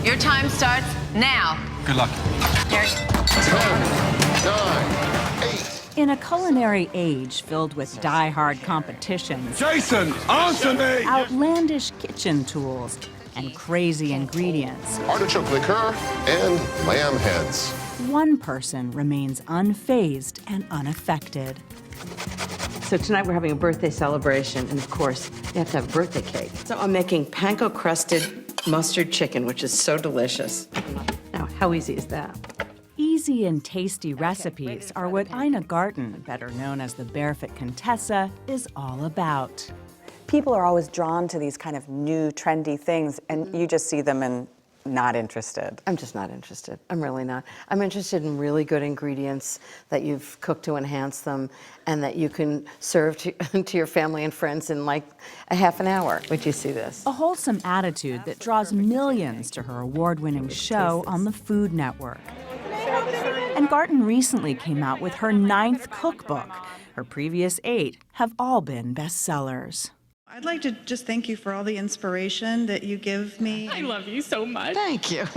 Your time starts now. Good luck. 10, 9, 8. In a culinary age filled with die-hard competitions, Jason, answer me! outlandish kitchen tools, and crazy ingredients, Artichoke liqueur and lamb heads. one person remains unfazed and unaffected. So tonight we're having a birthday celebration, and of course, you have to have a birthday cake. So I'm making panko-crusted mustard chicken, which is so delicious. Now, how easy is that? Easy and tasty recipes are what Ina Garten, better known as the Barefoot Contessa, is all about. People are always drawn to these kind of new, trendy things, and you just see them and not interested. I'm just not interested. I'm really not. I'm interested in really good ingredients that you've cooked to enhance them and that you can serve to your family and friends in like a half an hour. Would you see this? A wholesome attitude that draws millions to her award-winning show on the Food Network. And Garten recently came out with her 9th cookbook. Her previous 8 have all been bestsellers. I'd like to just thank you for all the inspiration that you give me. I love you so much. Thank you.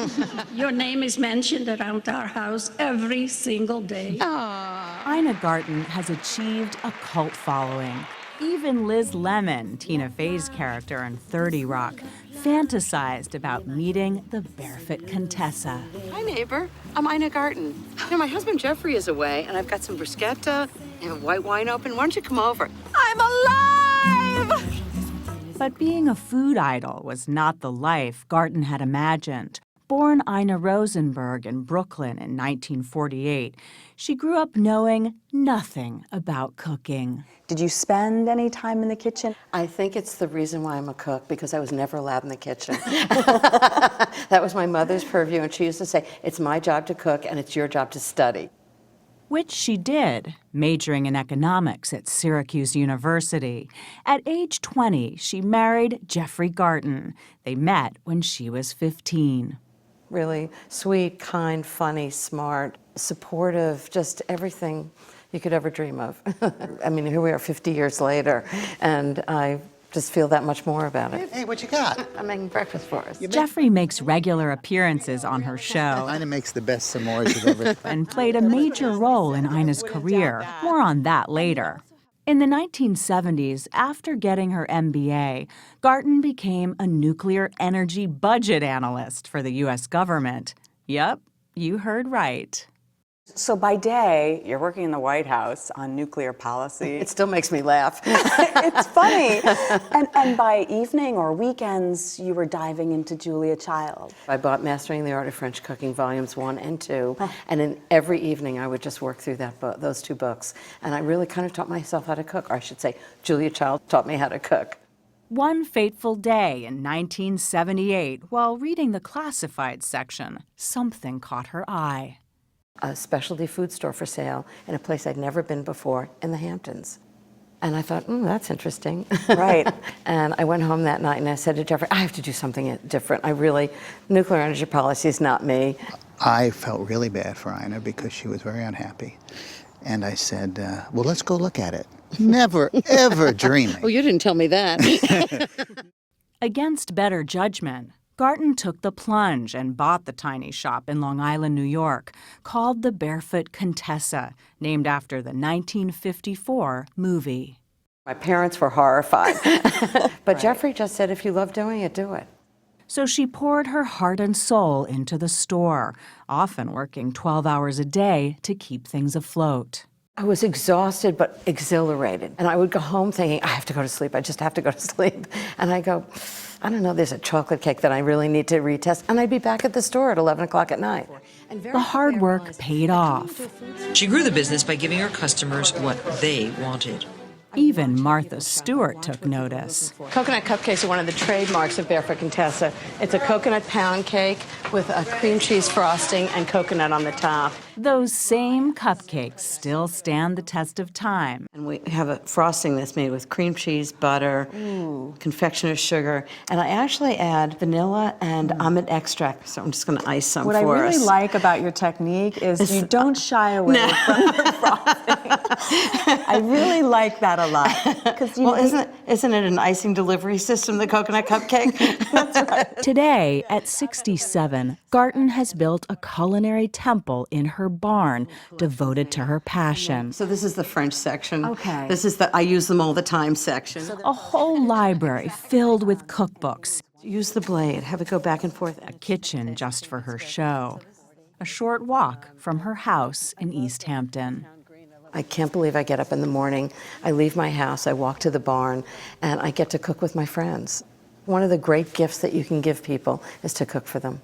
Your name is mentioned around our house every single day. Ina Garten has achieved a cult following. Even Liz Lemon, Tina Fey's character in 30 Rock, fantasized about meeting the Barefoot Contessa. Hi, neighbor. I'm Ina Garten. You know, my husband Jeffrey is away, and I've got some bruschetta and white wine open. Why don't you come over? I'm alive! But being a food idol was not the life Garten had imagined. Born Ina Rosenberg in Brooklyn in 1948, she grew up knowing nothing about cooking. Did you spend any time in the kitchen? I think it's the reason why I'm a cook, because I was never allowed in the kitchen. That was my mother's purview, and she used to say, it's my job to cook, and it's your job to study. Which she did, majoring in economics at Syracuse University. At age 20, she married Jeffrey Garten. They met when she was 15. Really sweet, kind, funny, smart, supportive, just everything you could ever dream of. I mean, here we are 50 years later, and I just feel that much more about it. Hey, what you got? I'm making breakfast for us. Jeffrey makes regular appearances on her show Ina makes the best s'mores you've ever. and played a major role in Ina's career. More on that later. In the 1970s, after getting her MBA, Garten became a nuclear energy budget analyst for the U.S. government. Yep, you heard right. So by day, you're working in the White House on nuclear policy. It still makes me laugh. It's funny. And by evening or weekends, you were diving into Julia Child. I bought Mastering the Art of French Cooking Volumes 1 and 2, and in every evening I would just work through those 2 books. And I really kind of taught myself how to cook, or I should say, Julia Child taught me how to cook. One fateful day in 1978, while reading the classified section, something caught her eye. A specialty food store for sale in a place I'd never been before in the Hamptons. And I thought, that's interesting. Right. And I went home that night and I said to Jeffrey, I have to do something different. Nuclear energy policy is not me. I felt really bad for Ina because she was very unhappy. And I said, well, let's go look at it. Never, ever dreaming. Well, you didn't tell me that. Against better judgment, Garten took the plunge and bought the tiny shop in Long Island, New York, called the Barefoot Contessa, named after the 1954 movie. My parents were horrified. But Jeffrey just said, if you love doing it, do it. So she poured her heart and soul into the store, often working 12 hours a day to keep things afloat. I was exhausted but exhilarated. And I would go home thinking, I have to go to sleep. I just have to go to sleep. And I go, I don't know, there's a chocolate cake that I really need to retest. And I'd be back at the store at 11 o'clock at night. The hard work paid off. She grew the business by giving her customers what they wanted. Even Martha Stewart took notice. Coconut cupcakes are one of the trademarks of Barefoot Contessa. It's a coconut pound cake with a cream cheese frosting and coconut on the top. Those same cupcakes still stand the test of time. And we have a frosting that's made with cream cheese, butter, confectioner's sugar, and I actually add vanilla and almond extract, so I'm just going to ice some What for I really us. like about your technique is you don't shy away from the frosting. I really like that a lot. Well, isn't it an icing delivery system, the coconut cupcake? That's right. Today, at 67, Garten has built a culinary temple in her barn devoted to her passion. So this is the French section. Okay. This is the I use them all the time section. A whole library filled with cookbooks, Use the blade, have it go back and forth. a kitchen just for her show, a short walk from her house in East Hampton. I can't believe I get up in the morning, I leave my house, I walk to the barn, and I get to cook with my friends. One of the great gifts that you can give people is to cook for them.